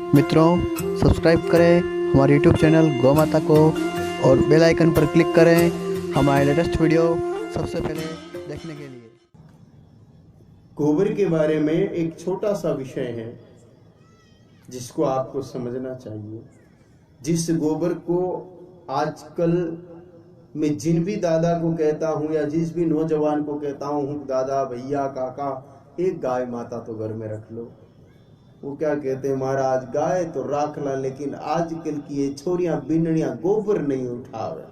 मित्रों, सब्सक्राइब करें हमारे यूट्यूब चैनल गौ माता को और बेल आइकन पर क्लिक करें हमारे लेटेस्ट वीडियो सबसे पहले देखने के लिए। गोबर के बारे में एक छोटा सा विषय है जिसको आपको समझना चाहिए। जिस गोबर को आजकल मैं जिन भी दादा को कहता हूँ या जिस भी नौजवान को कहता हूँ दादा भैया काका, एक गाय माता तो घर में रख लो। वो क्या कहते हैं, महाराज गाय तो राख ला, लेकिन आजकल की ये छोरियां बिननियां गोबर नहीं उठावे।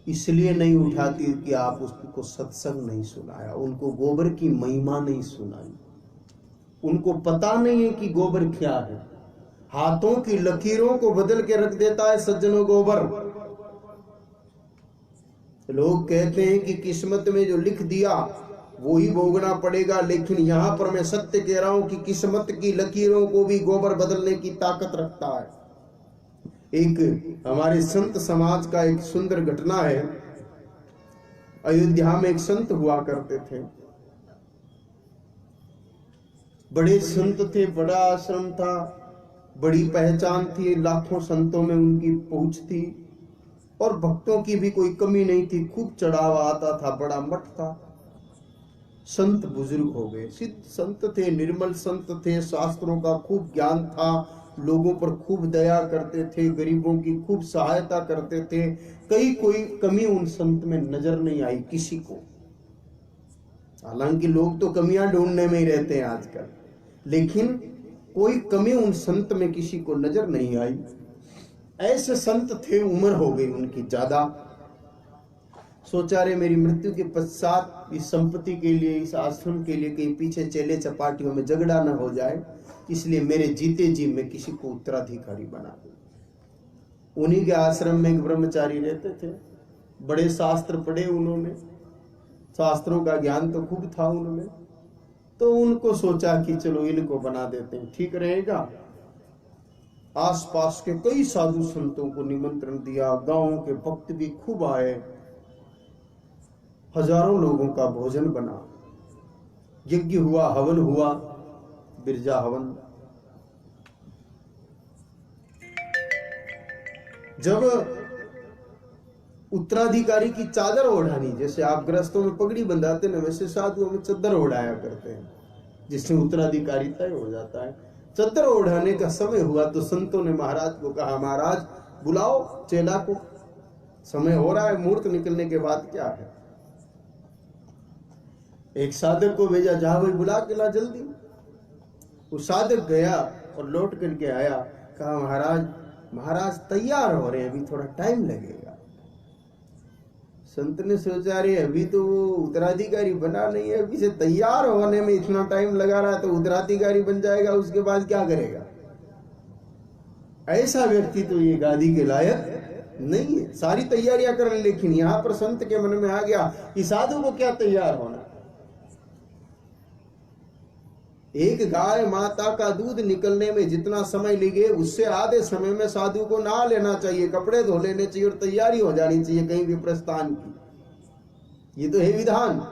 इसलिए नहीं उठाती कि आप उसको सत्संग नहीं सुनाया, उनको गोबर की महिमा नहीं सुनाई, उनको पता नहीं है कि गोबर क्या है। हाथों की लकीरों को बदल के रख देता है सज्जनों गोबर। लोग कहते हैं कि किस्मत में जो लिख दिया वो ही भोगना पड़ेगा, लेकिन यहां पर मैं सत्य कह रहा हूं कि किस्मत की लकीरों को भी गोबर बदलने की ताकत रखता है। एक हमारे संत समाज का एक सुंदर घटना है। अयोध्या में एक संत हुआ करते थे, बड़े संत थे, बड़ा आश्रम था, बड़ी पहचान थी, लाखों संतों में उनकी पहुंच थी और भक्तों की भी कोई कमी नहीं थी। खूब चढ़ावा आता था, बड़ा मठ था। संत बुजुर्ग हो गए, सिद्ध संत थे, निर्मल संत थे, शास्त्रों का खूब ज्ञान था, लोगों पर खूब दया करते थे, गरीबों की खूब सहायता करते थे। कोई कमी उन संत में नजर नहीं आई किसी को। हालांकि लोग तो कमियां ढूंढने में ही रहते हैं आजकल, लेकिन कोई कमी उन संत में किसी को नजर नहीं आई। ऐसे संत थे, उम्र हो गई उनकी ज्यादा। सोचा रे मेरी मृत्यु के पश्चात इस संपत्ति के लिए, इस आश्रम के लिए कहीं पीछे चेले चपाटियों में झगड़ा न हो जाए, इसलिए मेरे जीते जी मैं किसी को उत्तराधिकारी बना दूं। उन्हीं के आश्रम में एक ब्रह्मचारी रहते थे, बड़े शास्त्र पढ़े उन्होंने, शास्त्रों का ज्ञान तो खूब था उनमें। तो उनको सोचा कि चलो इनको बना देते हैं, ठीक रहेगा। आसपास के कई साधु संतों को निमंत्रण दिया, गांवों के भक्त भी खूब आए, हजारों लोगों का भोजन बना, यज्ञ हुआ, हवन हुआ, बिरजा हवन। जब उत्तराधिकारी की चादर ओढ़ानी, जैसे आप गृहस्थों में पगड़ी बंधाते ना, वैसे साधुओं में चादर ओढ़ाया करते हैं, जिससे उत्तराधिकारी तय हो जाता है। चादर ओढ़ाने का समय हुआ तो संतों ने महाराज को कहा, महाराज बुलाओ चेला को, समय हो रहा है, मुहूर्त निकलने के बाद क्या है। एक साधक को भेजा, जा भाई बुला के ला जल्दी। वो साधक गया और लौट करके आया, कहा महाराज तैयार हो रहे हैं, अभी थोड़ा टाइम लगेगा। संत ने सोचा रे अभी तो वो उत्तराधिकारी बना नहीं है, अभी से तैयार होने में इतना टाइम लगा रहा है तो उत्तराधिकारी बन जाएगा, उसके बाद क्या करेगा। ऐसा व्यक्ति तो ये गादी के लायक नहीं है। सारी तैयारियां कर, लेकिन यहां पर संत के मन में आ गया कि साधु को क्या तैयार होना। एक गाय माता का दूध निकलने में जितना समय लगे, उससे आधे समय में साधु को नहा लेना चाहिए, कपड़े धो लेने चाहिए और तैयारी हो जानी चाहिए कहीं भी प्रस्थान की। ये तो है विधान।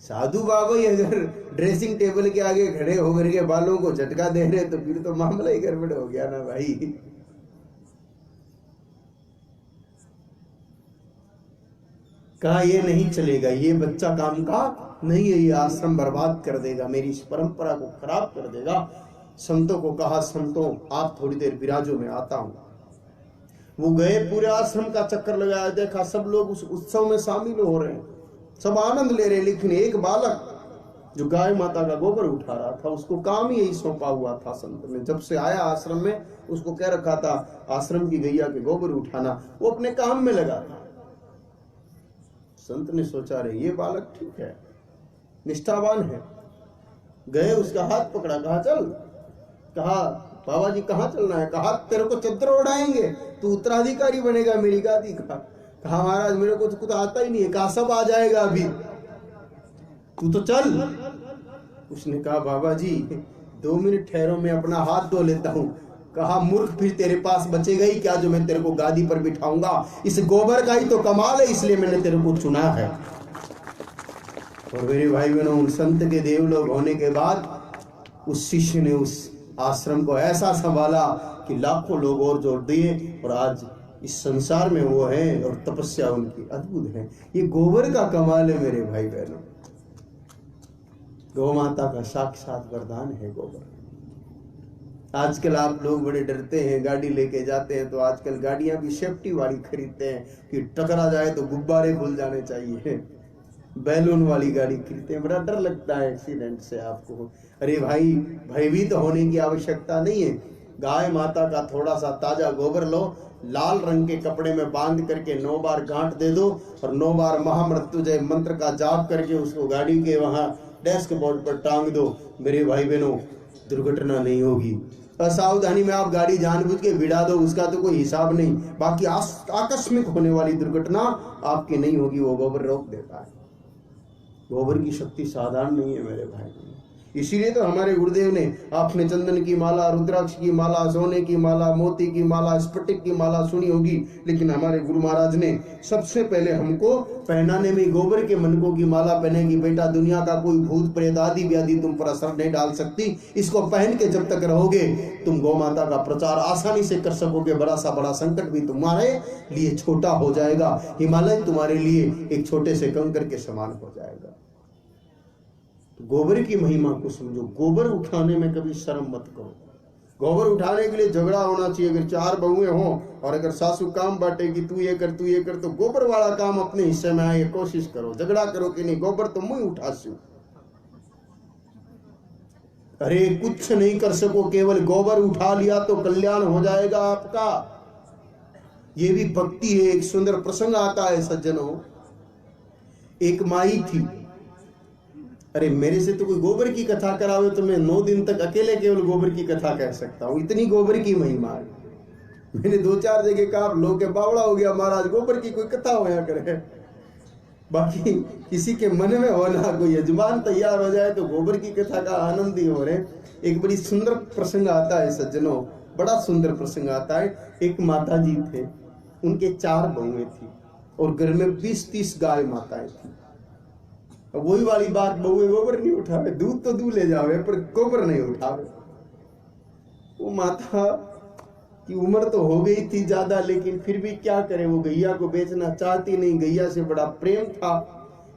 साधु बाबा ही अगर ड्रेसिंग टेबल के आगे खड़े होकर के बालों को झटका दे रहे तो फिर तो मामला ही गड़बड़ हो गया ना भाई। कहा ये नहीं चलेगा, ये बच्चा काम का नहीं है, ये आश्रम बर्बाद कर देगा, मेरी इस परंपरा को खराब कर देगा। संतों को कहा, संतों आप थोड़ी देर विराजो, में आता हूं। वो गए, पूरे आश्रम का चक्कर लगाया, देखा सब लोग उस उत्सव में शामिल हो रहे हैं, सब आनंद ले रहे हैं, लेकिन एक बालक जो गाय माता का गोबर उठा रहा था, उसको काम ही यही सौंपा हुआ था। संत ने जब से आया आश्रम में उसको कह रखा था आश्रम की गैया के गोबर उठाना, वो अपने काम में लगा था। संत ने सोचा रे ये बालक ठीक है, निष्ठावान है। गए, उसका हाथ पकड़ा, कहा चल। कहा बाबा जी कहाँ चलना है। कहा तेरे को चद्दर ओढ़ाएंगे, तू उत्तराधिकारी बनेगा मेरी गादी का। कहा महाराज मेरे को तो कुछ आता ही नहीं है। कहा सब आ जाएगा अभी, तू तो चल। उसने कहा बाबा जी 2 मिनट ठहरो, मैं अपना हाथ धो लेता हूँ। कहा मूर्ख, फिर तेरे पास बचेगा ही क्या जो मैं तेरे को गादी पर बिठाऊंगा। इस गोबर का ही तो कमाल है, इसलिए मैंने तेरे को चुना है। और मेरे भाई बहनों, उन संत के देवलोक होने के बाद उस शिष्य ने उस आश्रम को ऐसा संभाला कि लाखों लोग और जोड़ दिए और आज इस संसार में वो है और तपस्या उनकी अद्भुत है। ये गोबर का कमाल है मेरे भाई बहनों। गौ माता का साक्षात वरदान है गोबर। आजकल आप लोग बड़े डरते हैं, गाड़ी लेके जाते हैं तो आजकल गाड़ियां भी सेफ्टी वाली खरीदते हैं कि टकरा जाए तो गुब्बारे खुल जाने चाहिए। बैलून वाली गाड़ी खरीदते हैं, बड़ा डर लगता है एक्सीडेंट से आपको। अरे भाई, भयभीत होने की आवश्यकता नहीं है। गाय माता का थोड़ा सा ताजा गोबर लो, लाल रंग के कपड़े में बांध करके 9 बार गांठ दे दो और 9 बार महामृत्युंजय मंत्र का जाप करके उसको गाड़ी के वहां डेस्क बोर्ड पर टांग दो। मेरे भाई बहनों, दुर्घटना नहीं होगी। असावधानी में आप गाड़ी जानबूझ के भिड़ा दो, उसका तो कोई हिसाब नहीं। बाकी आकस्मिक होने वाली दुर्घटना आपकी नहीं होगी, वो गोबर रोक देता है। गोबर की शक्ति साधारण नहीं है मेरे भाई। इसीलिए तो हमारे गुरुदेव ने आपने चंदन की माला, रुद्राक्ष की माला, सोने की माला, मोती की माला, स्फटिक की माला सुनी होगी, लेकिन हमारे गुरु महाराज ने सबसे पहले हमको पहनाने में गोबर के मनकों की माला पहनेगी। बेटा, दुनिया का कोई भूत प्रेत आदि व्याधि तुम पर असर नहीं डाल सकती। इसको पहन के जब तक रहोगे तुम गौ माता का प्रचार आसानी से कर सकोगे। बड़ा सा बड़ा संकट भी तुम्हारे लिए छोटा हो जाएगा। हिमालय तुम्हारे लिए एक छोटे से कंकर के समान हो जाएगा। गोबर की महिमा को समझो। गोबर उठाने में कभी शर्म मत करो। गोबर उठाने के लिए झगड़ा होना चाहिए। अगर 4 बहुएं हो और अगर सासू काम बांटेगी, तू ये कर तू ये कर, तो गोबर वाला काम अपने हिस्से में आए, कोशिश करो। झगड़ा करो कि नहीं, गोबर तो मुझे उठा सू। अरे कुछ नहीं कर सको, केवल गोबर उठा लिया तो कल्याण हो जाएगा आपका। ये भी भक्ति है। एक सुंदर प्रसंग आता है सज्जनों। एक माई थी। अरे मेरे से तो कोई गोबर की कथा करावे तो मैं 9 दिन तक अकेले केवल गोबर की कथा कह सकता हूं, इतनी गोबर की महिमा है। मैंने 2-4 जगह कहा, लोग के बावड़ा हो गया महाराज, गोबर की कोई कथा होया करे। बाकी किसी के मन में होना, कोई यजमान तैयार हो जाए तो गोबर की कथा का आनंद ही हो रहे। एक बड़ी सुंदर प्रसंग आता है सज्जनों, बड़ा सुंदर प्रसंग आता है। एक माता जी थे, उनके 4 बहुएं थी और घर में 20-30 गाय माताएं थी। वही वाली बात, बहुए गोबर नहीं उठावे, दूध तो दूध ले जावे पर गोबर नहीं उठावे। वो माता की उम्र तो हो गई थी ज्यादा, लेकिन फिर भी क्या करे, वो गैया को बेचना चाहती नहीं। गैया से बड़ा प्रेम था,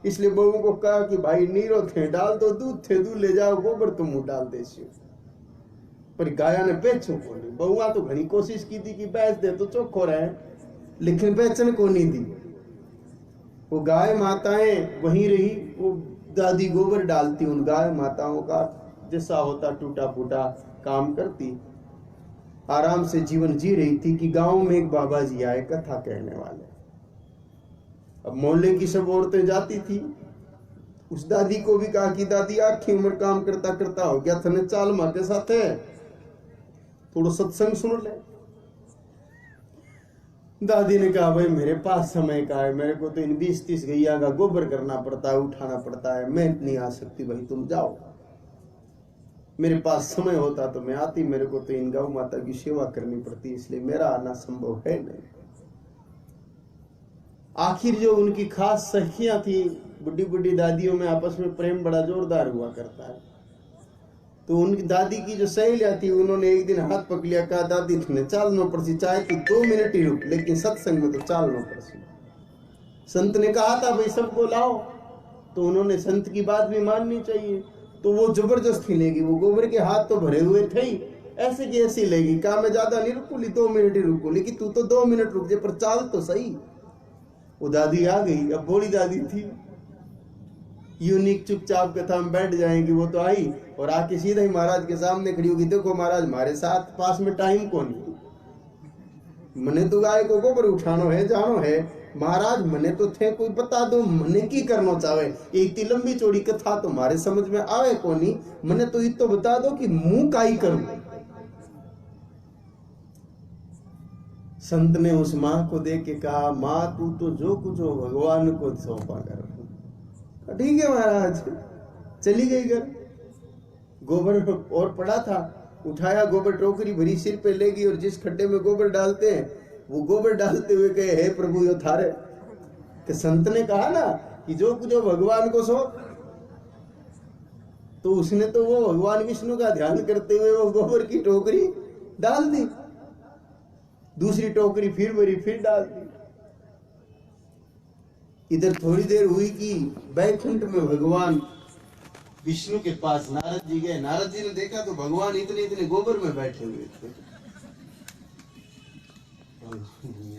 इसलिए बहू को कहा कि भाई नीरो थे डाल दो, दूध थे दूध ले जाओ, गोबर तुम मुंह डाल देसी। पर गाया ने बेचो को नहीं। बहुआ तो घनी कोशिश की थी कि बेच दे तो चौखो रहे, लेकिन बेचन को नहीं दी। वो गाय माताएं वहीं रही। वो दादी गोबर डालती, उन गाय माताओं का जैसा होता टूटा फूटा काम करती, आराम से जीवन जी रही थी कि गांव में एक बाबा जी आए कथा कहने वाले। अब मोहल्ले की सब औरतें जाती थी। उस दादी को भी कहा कि दादी आखिरी उम्र काम करता करता हो गया, थने चाल माँ के साथ है, थोड़ा सत्संग सुन ले। दादी ने कहा भाई मेरे पास समय का है, मेरे को तो इन 20-30 गैया का गोबर करना पड़ता है, उठाना पड़ता है, मैं नहीं आ सकती, भाई तुम जाओ। मेरे पास समय होता तो मैं आती, मेरे को तो इन गौ माता की सेवा करनी पड़ती, इसलिए मेरा आना संभव है नहीं। आखिर जो उनकी खास सखियां थी, बुढ़ी बुढ़ी दादियों में आपस में प्रेम बड़ा जोरदार हुआ करता है, तो उनकी दादी की जो सहेलियां थी, उन्होंने एक दिन हाथ पकड़ लिया, कहा दादी तुमने चालनो पड़सी, चाहे तू 2 मिनट ही रुक, लेकिन सत्संग में तो चालनो पड़सी। संत ने कहा था भाई सबको लाओ, तो उन्होंने संत की बात भी माननी चाहिए, तो वो जबरदस्ती लेगी। वो गोबर के हाथ तो भरे हुए थे ही, ऐसे की ऐसी लेगी। कहा मैं ज्यादा नहीं रुकूंगी, 2 मिनट ही रुकू, लेकिन तू तो 2 मिनट रुक जाए, पर चाल तो सही। वो दादी आ गई। अब बोली दादी थी, यूनिक चुपचाप कथा में बैठ जाएंगी। वो तो आई और आके सीधा ही महाराज के सामने खड़ी होगी। देखो महाराज हमारे साथ पास में टाइम कौन है, मने तो गाय को गोबर उठानो है, जानो है महाराज, मने तो थे कोई बता दो मने की करना चाहे। इतनी लंबी चौड़ी कथा तो हमारे समझ में आवे कोनी, मने तो इतो बता दो कि मुंह काई करूं। संत ने उस माँ को देख के कहा, माँ तू तो जो कुछ हो भगवान को सौंपा कर। ठीक है महाराज। चली गई घर। गोबर और पड़ा था, उठाया गोबर, टोकरी भरी सिर पे ले गई और जिस खड्डे में गोबर डालते हैं वो गोबर डालते हुए कहे हे प्रभु यो थारे। कि संत ने कहा ना कि जो कुछ भगवान को सो, तो उसने तो वो भगवान विष्णु का ध्यान करते हुए वो गोबर की टोकरी डाल दी, दूसरी टोकरी फिर भरी, फिर डाल दी। इधर थोड़ी देर हुई कि बैकुंठ में भगवान विष्णु के पास नारद जी गए। नारद जी ने देखा तो भगवान इतने इतने गोबर में बैठे हुए थे।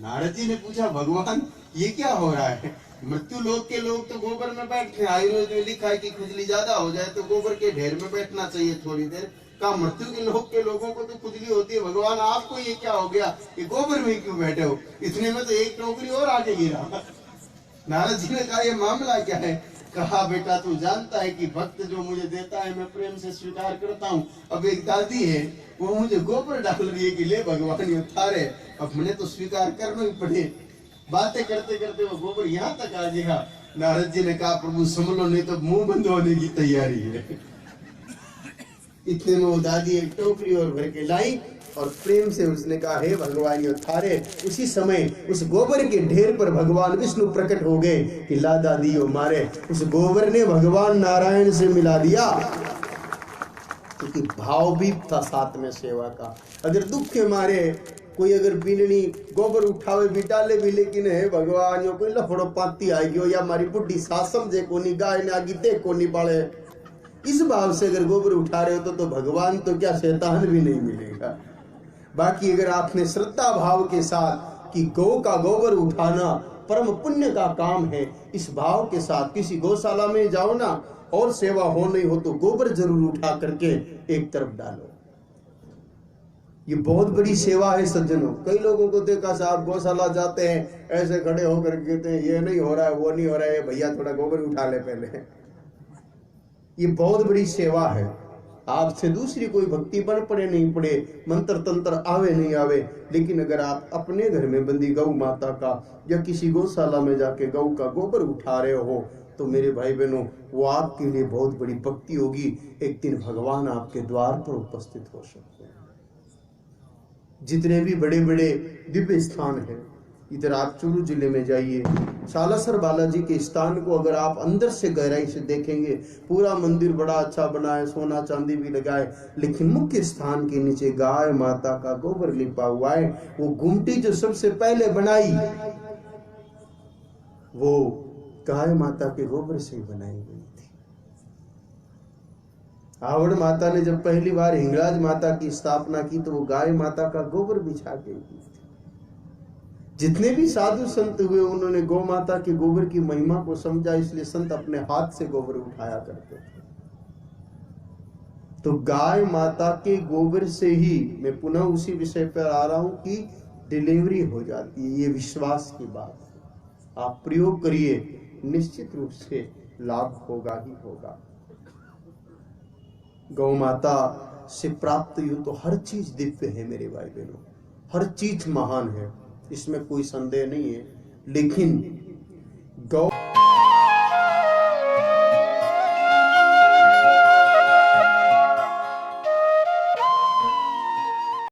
नारद जी ने पूछा, भगवान ये क्या हो रहा है? मृत्यु लोक के लोग तो गोबर में बैठते हैं, आयुर्वेद में लिखा है कि खुजली ज्यादा हो जाए तो गोबर के ढेर में बैठना चाहिए थोड़ी देर। का मृत्यु के लोग के लोगों को तो खुजली होती है, भगवान आपको ये क्या हो गया, ये गोबर में क्यों बैठे हो? इतने में तो एक टोकरी और आगे गिरा। नारद जी ने कहा, ये मामला क्या है? कहा, बेटा तू जानता है कि भक्त जो मुझे देता है मैं प्रेम से स्वीकार करता हूँ। अब एक दादी है वो मुझे गोबर डाल रही है कि ले भगवान ये उतारे, अब मुझे तो स्वीकार करना ही पड़े। बातें करते करते वो गोबर यहाँ तक आ गया। नारद जी ने कहा, प्रभु संभलो नहीं तो मुंह बंद होने की तैयारी है। इतने में वो दादी एक टोकरी और भर के लाई और प्रेम से उसने कहा, हे भगवान ये उतारे। उसी समय उस गोबर के ढेर पर भगवान विष्णु प्रकट हो गए कि ला दादी वो मारे। उस गोबर ने भगवान नारायण से मिला दिया, क्योंकि भाव भी था साथ में सेवा का। अगर दुख के मारे कोई अगर बीननी गोबर उठावे भी डाले भी, लेकिन है भगवान यो कोई लफड़ो पाती आएगी हो या हमारी बुढ़ी सास समझे कोनी, गाय ने आगी दे कोनी पाले, इस भाव से अगर गोबर उठा रहे हो तो भगवान तो क्या शैतान भी नहीं मिलेगा। बाकी अगर आपने श्रद्धा भाव के साथ कि गौ का गोबर उठाना परम पुण्य का काम है, इस भाव के साथ किसी गौशाला में जाओ ना और सेवा हो नहीं हो तो गोबर जरूर उठा करके एक तरफ डालो। ये बहुत बड़ी सेवा है सज्जनों। कई लोगों को देखा साहब गौशाला जाते हैं ऐसे खड़े होकर कहते हैं ये नहीं हो रहा है, वो नहीं हो रहा है, भैया थोड़ा गोबर उठा ले पहले। ये बहुत बड़ी सेवा है। आपसे दूसरी कोई भक्ति बन पड़े नहीं पड़े, मंत्र तंत्र आवे नहीं आवे, लेकिन अगर आप अपने घर में बंदी गौ माता का या किसी गौशाला में जाके गौ का गोबर उठा रहे हो तो मेरे भाई बहनों वो आपके लिए बहुत बड़ी भक्ति होगी। एक दिन भगवान आपके द्वार पर उपस्थित हो सकते हैं। जितने भी बड़े बड़े दिव्य स्थान हैं, इधर आप चूरू जिले में जाइए, सालासर बालाजी के स्थान को अगर आप अंदर से गहराई से देखेंगे, पूरा मंदिर बड़ा अच्छा बना है, सोना चांदी भी लगा है, लेकिन मुख्य स्थान के नीचे गाय माता का गोबर लिपा हुआ है। वो गुमटी जो सबसे पहले बनाई वो गाय माता के गोबर से बनाई गई थी। आवड़ माता ने जब पहली बार हिंगराज माता की स्थापना की तो वो गाय माता का गोबर बिछा के की थी। जितने भी साधु संत हुए उन्होंने गौ माता के गोबर की महिमा को समझा, इसलिए संत अपने हाथ से गोबर उठाया करते थे। तो गाय माता के गोबर से ही मैं पुनः उसी विषय पर आ रहा हूं कि डिलीवरी हो जाती है। ये विश्वास की बात है, आप प्रयोग करिए, निश्चित रूप से लाभ होगा ही होगा। गौ माता से प्राप्त यूं तो हर चीज दिव्य है मेरे भाई बहनों, हर चीज महान है, इसमें कोई संदेह नहीं है। लेकिन गौ